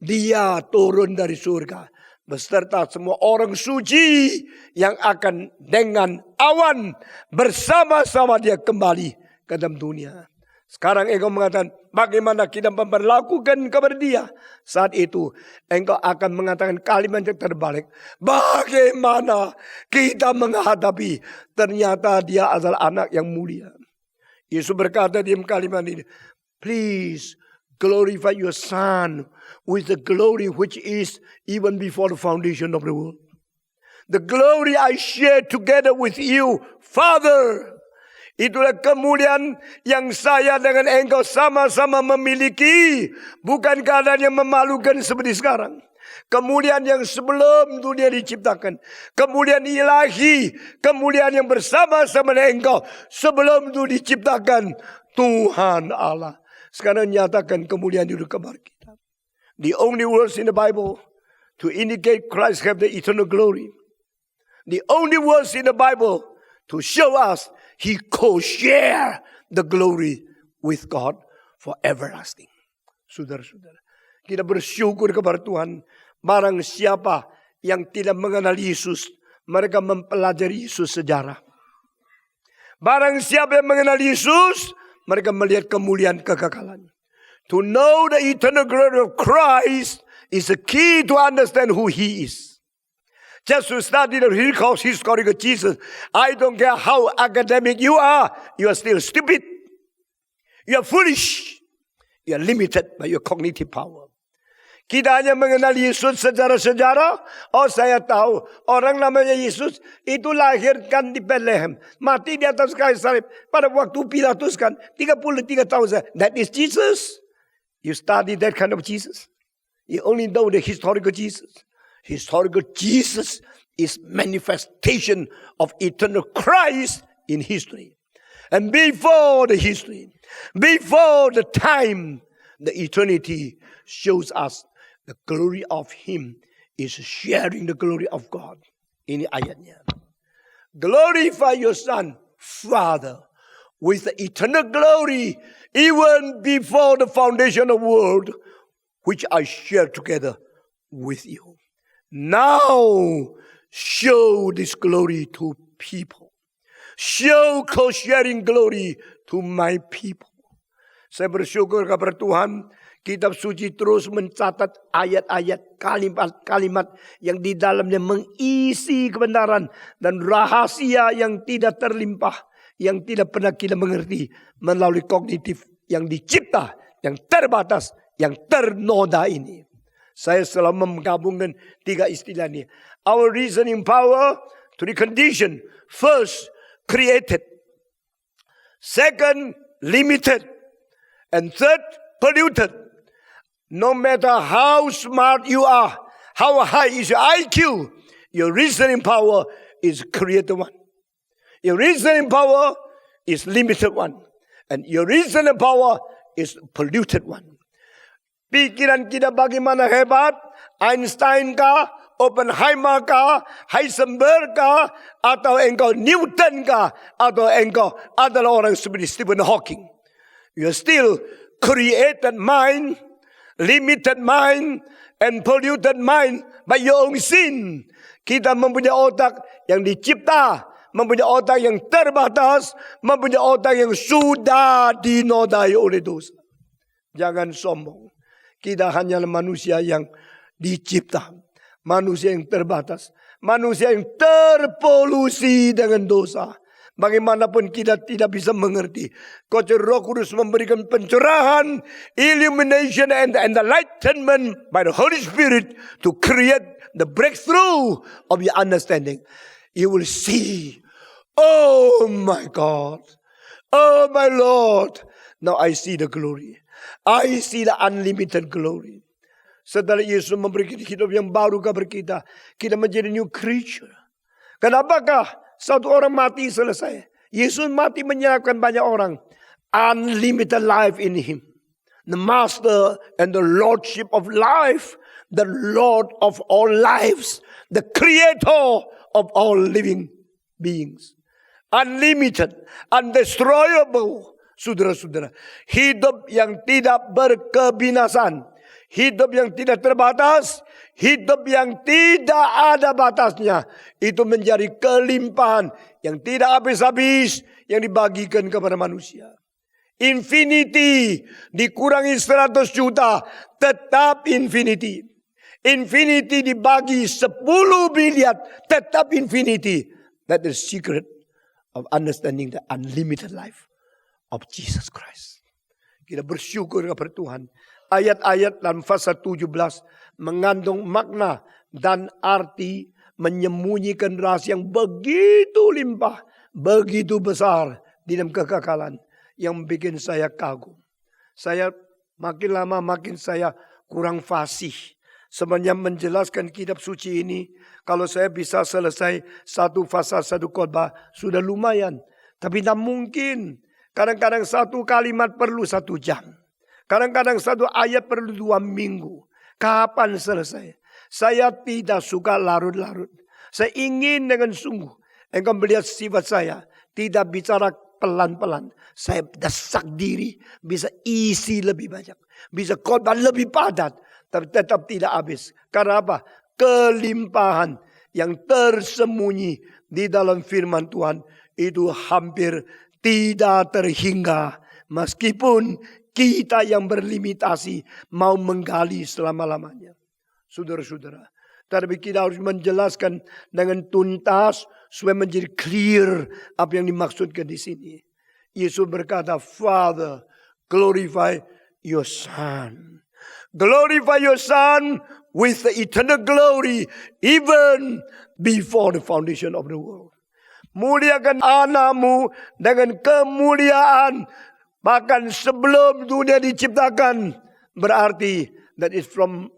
dia turun dari surga beserta semua orang suci yang akan dengan awan bersama-sama dia kembali ke dalam dunia. Sekarang engkau mengatakan bagaimana kita memperlakukan kepada dia. Saat itu engkau akan mengatakan kalimat yang terbalik. Bagaimana kita menghadapi ternyata dia adalah anak yang mulia. Yesus berkata di kalimat ini, please glorify your Son with the glory which is even before the foundation of the world. The glory I share together with you, Father. Itulah kemuliaan yang saya dengan engkau sama-sama memiliki. Bukan keadaan yang memalukan seperti sekarang. Kemuliaan yang sebelum dunia diciptakan. Kemuliaan ilahi. Kemuliaan yang bersama-sama dengan engkau sebelum itu diciptakan Tuhan Allah. Sekarang nyatakan kemuliaan di kabar kita. The only words in the Bible to indicate Christ have the eternal glory. The only words in the Bible to show us He co-share the glory with God for everlasting. Saudara-saudara, kita bersyukur kepada Tuhan. Barang siapa yang tidak mengenal Yesus, mereka mempelajari Yesus sejarah. Barang siapa yang mengenal Yesus, mereka melihat kemuliaan kekekalan. To know the eternal glory of Christ is the key to understand who He is. Just to study the historical Jesus, I don't care how academic you are still stupid. You are foolish. You are limited by your cognitive power. Kita hanya mengenal Yesus sejarah-sejarah. Oh, saya tahu orang namanya Yesus itu lahirkan di Bethlehem, mati di atas kayu salib. Pada waktu Pilatus kan 33 tahun saya. That is Jesus. You study that kind of Jesus. You only know the historical Jesus. Historical Jesus is manifestation of eternal Christ in history. And before the history, before the time, the eternity shows us the glory of Him is sharing the glory of God. Ini ayatnya. Glorify your Son, Father, with the eternal glory, even before the foundation of the world, which I share together with you. Now, show this glory to people. Show co-sharing glory to my people. Saya bersyukur kepada Tuhan, Kitab Suci terus mencatat ayat-ayat, kalimat-kalimat yang di dalamnya mengisi kebenaran dan rahasia yang tidak terlimpah, yang tidak pernah kita mengerti melalui kognitif yang dicipta, yang terbatas, yang ternoda ini. Saya selalu menggabungkan tiga istilah ini. Our reasoning power to the condition. First, created. Second, limited. And third, polluted. No matter how smart you are, how high is your IQ, your reasoning power is created one. Your reasoning power is limited one. And your reasoning power is polluted one. Pikiran kita bagaimana hebat, Einstein kah, Oppenheimer kah, Heisenberg kah, atau engkau Newton kah, atau engkau adalah orang seperti Stephen Hawking. You are still created mind, limited mind, and polluted mind by your own sin. Kita mempunyai otak yang dicipta, mempunyai otak yang terbatas, mempunyai otak yang sudah dinodai oleh dosa. Jangan sombong. Kita hanyalah manusia yang dicipta, manusia yang terbatas, manusia yang terpolusi dengan dosa. Bagaimanapun kita tidak bisa mengerti. Kecuali Roh Kudus memberikan pencerahan, illumination and enlightenment by the Holy Spirit to create the breakthrough of your understanding. You will see, oh my God, oh my Lord, now I see the glory. I see the unlimited glory. Setelah Yesus memberikan hidup yang baru kepada kita, kita menjadi new creature. Kenapakah satu orang mati selesai? Yesus mati menyiapkan banyak orang. Unlimited life in Him. The Master and the Lordship of life. The Lord of all lives. The Creator of all living beings. Unlimited. Undestroyable. Saudara-saudara. Hidup yang tidak berkebinasan. Hidup yang tidak terbatas. Hidup yang tidak ada batasnya. Itu menjadi kelimpahan yang tidak habis-habis yang dibagikan kepada manusia. Infinity dikurangi 100 juta tetap infinity. Infinity dibagi 10 miliar tetap infinity. That is the secret of understanding the unlimited life of Jesus Christ. Kita bersyukur kepada Tuhan. Ayat-ayat dalam pasal 17 mengandung makna dan arti, menyembunyikan rahasia yang begitu limpah, begitu besar di dalam kekekalan yang bikin saya kagum. Saya makin lama makin saya kurang fasih sebenarnya menjelaskan kitab suci ini. Kalau saya bisa selesai satu pasal satu khotbah sudah lumayan, tapi tidak mungkin. Kadang-kadang satu kalimat perlu 1 jam. Kadang-kadang satu ayat perlu 2 minggu. Kapan selesai? Saya tidak suka larut-larut. Saya ingin dengan sungguh. Engkau melihat sifat saya. Tidak bicara pelan-pelan. Saya desak diri. Bisa isi lebih banyak. Bisa khotbah lebih padat. Tapi tetap tidak habis. Karena apa? Kelimpahan yang tersembunyi di dalam firman Tuhan. Itu hampir tidak terhingga. Meskipun kita yang berlimitasi mau menggali selama-lamanya. Saudara-saudara. Tapi kita harus menjelaskan dengan tuntas supaya menjadi clear apa yang dimaksudkan di sini. Yesus berkata, Father, glorify your Son. Glorify your Son with the eternal glory even before the foundation of the world. Muliakan anakmu dengan kemuliaan bahkan sebelum dunia diciptakan. Berarti that is from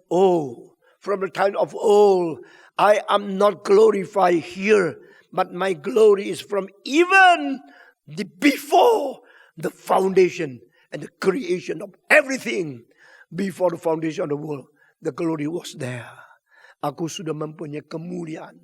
the time of old. I am not glorified here, but my glory is from even before the foundation and the creation of everything. Before the foundation of the world, the glory was there. Aku sudah mempunyai kemuliaan.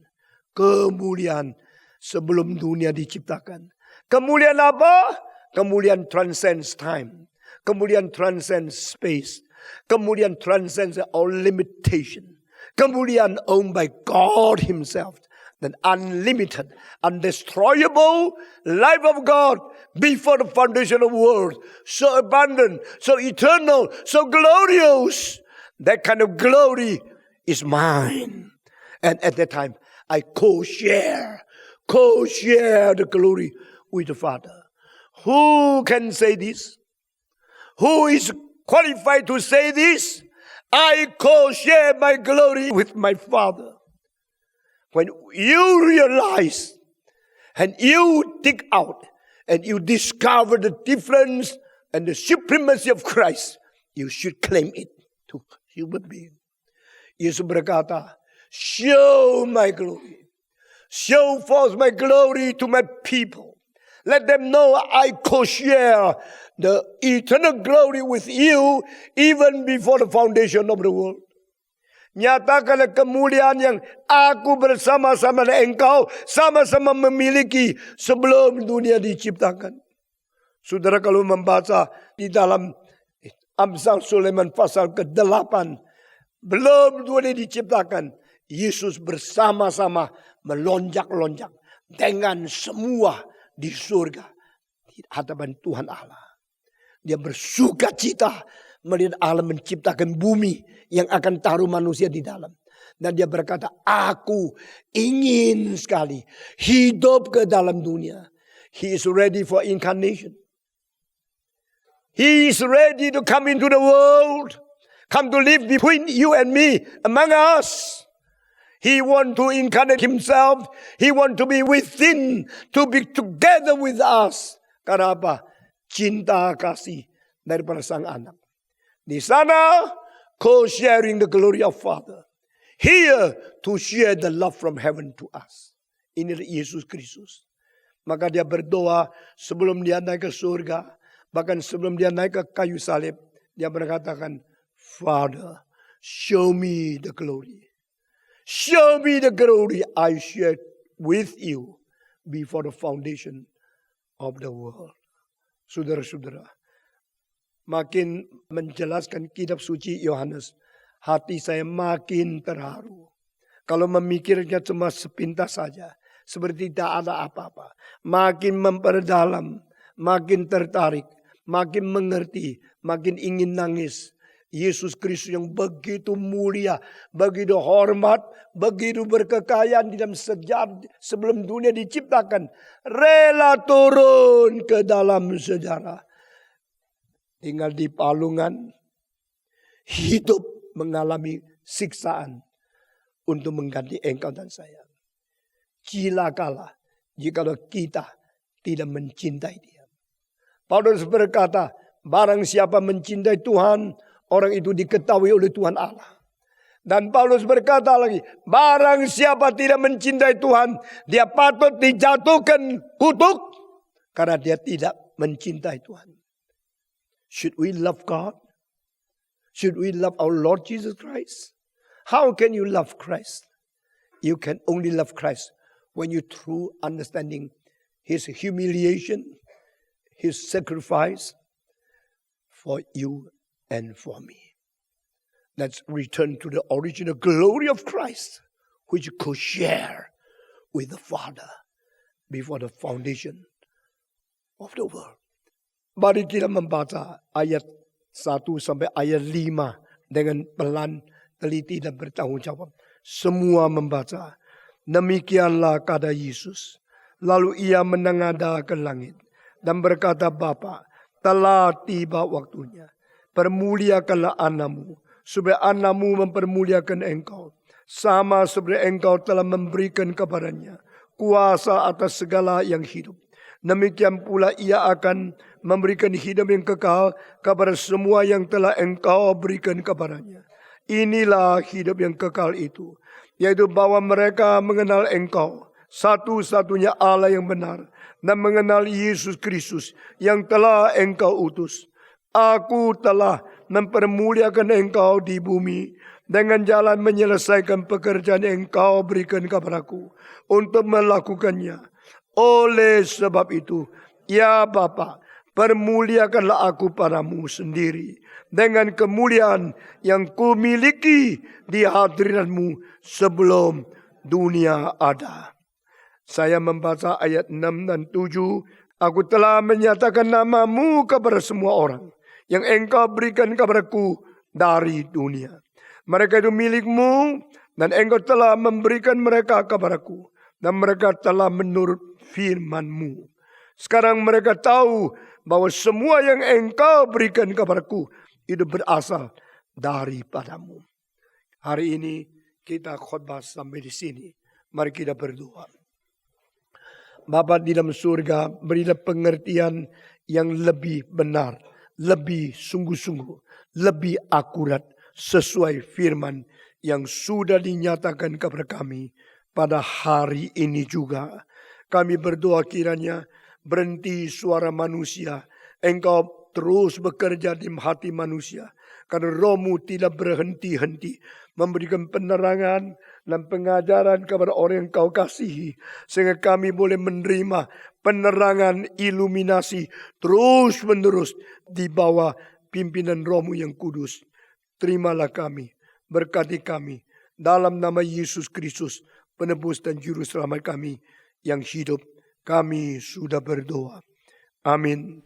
Kemuliaan sebelum dunia diciptakan. Kemuliaan apa? Kemuliaan transcends time. Kemuliaan transcends space. Kemuliaan transcends all limitation. Kemuliaan owned by God Himself. The unlimited, undestroyable life of God before the foundation of the world. So abundant, so eternal, so glorious. That kind of glory is mine. And at that time, I co-share the glory with the Father. Who can say this? Who is qualified to say this? I co-share my glory with my Father. When you realize and you dig out and you discover the difference and the supremacy of Christ, you should claim it to human being. Yesus berkata, show my glory. Show forth my glory to my people. Let them know I co-share the eternal glory with you even before the foundation of the world. Nyatakanlah kemuliaan yang aku bersama-sama dengan engkau sama-sama memiliki sebelum dunia diciptakan. Saudara kalau membaca di dalam Amsal Sulaiman pasal ke-8, belum dunia diciptakan, Yesus bersama-sama melonjak-lonjak dengan semua di surga di hadapan Tuhan Allah. Dia bersuka cita melihat Allah menciptakan bumi yang akan taruh manusia di dalam. Dan dia berkata, aku ingin sekali hidup ke dalam dunia. He is ready for incarnation. He is ready to come into the world. Come to live between you and me, among us. He want to incarnate himself. He want to be within, to be together with us. Karena apa? Cinta kasih daripada sang anak. Di sana, co-sharing the glory of Father. Here, to share the love from heaven to us. Ini Yesus Kristus. Maka dia berdoa sebelum dia naik ke surga. Bahkan sebelum dia naik ke kayu salib. Dia berkatakan, Father, show me the glory. Show me the glory I shared with you before the foundation of the world. Saudara-saudara, makin menjelaskan kitab suci Yohanes, hati saya makin terharu. Kalau memikirnya cuma sepintas saja, seperti tidak ada apa-apa. Makin memperdalam, makin tertarik, makin mengerti, makin ingin nangis. Yesus Kristus yang begitu mulia, begitu hormat, begitu berkekayaan di dalam sejarah sebelum dunia diciptakan, rela turun ke dalam sejarah. Tinggal di palungan, hidup mengalami siksaan untuk mengganti engkau dan saya. Cilakalah jikalau kita tidak mencintai Dia. Paulus berkata, barang siapa mencintai Tuhan, orang itu diketahui oleh Tuhan Allah. Dan Paulus berkata lagi, barang siapa tidak mencintai Tuhan, dia patut dijatuhkan kutuk karena dia tidak mencintai Tuhan. Should we love God? Should we love our Lord Jesus Christ? How can you love Christ? You can only love Christ when you through understanding His humiliation, His sacrifice for you and for me. Let's return to the original glory of Christ, which could share with the Father before the foundation of the world. Mari kita membaca ayat 1 sampai ayat 5 dengan pelan, teliti dan bertanggung jawab. Semua membaca. Demikianlah kata Yesus. Lalu ia menengadah ke langit dan berkata, Bapa, telah tiba waktunya. Permuliakanlah anakmu, supaya anakmu mempermuliakan engkau. Sama seperti engkau telah memberikan kepadanya kuasa atas segala yang hidup. Demikian pula ia akan memberikan hidup yang kekal kepada semua yang telah engkau berikan kepadanya. Inilah hidup yang kekal itu, yaitu bahwa mereka mengenal engkau, satu-satunya Allah yang benar, dan mengenal Yesus Kristus yang telah engkau utus. Aku telah mempermuliakan engkau di bumi dengan jalan menyelesaikan pekerjaan yang engkau berikan kepadaku untuk melakukannya. Oleh sebab itu, ya Bapa, permuliakanlah aku padamu sendiri dengan kemuliaan yang kumiliki di hadiratmu sebelum dunia ada. Saya membaca ayat 6 dan 7. Aku telah menyatakan namamu kepada semua orang yang engkau berikan kepadaku dari dunia. Mereka itu milikmu dan engkau telah memberikan mereka kepadaku. Dan mereka telah menurut firman-Mu. Sekarang mereka tahu bahwa semua yang engkau berikan kepadaku itu berasal daripadamu. Hari ini kita khotbah sampai di sini. Mari kita berdoa. Bapa di dalam surga, berilah pengertian yang lebih benar, lebih sungguh-sungguh, lebih akurat sesuai firman yang sudah dinyatakan kepada kami pada hari ini juga. Kami berdoa kiranya berhenti suara manusia. Engkau terus bekerja di hati manusia. Karena Roh-Mu tidak berhenti-henti memberikan penerangan dan pengajaran kepada orang yang Kau kasihi. Sehingga kami boleh menerima penerangan iluminasi terus menerus di bawah pimpinan Roh-Mu yang kudus. Terimalah kami, berkati kami. Dalam nama Yesus Kristus, penebus dan juru selamat kami yang hidup, kami sudah berdoa. Amin.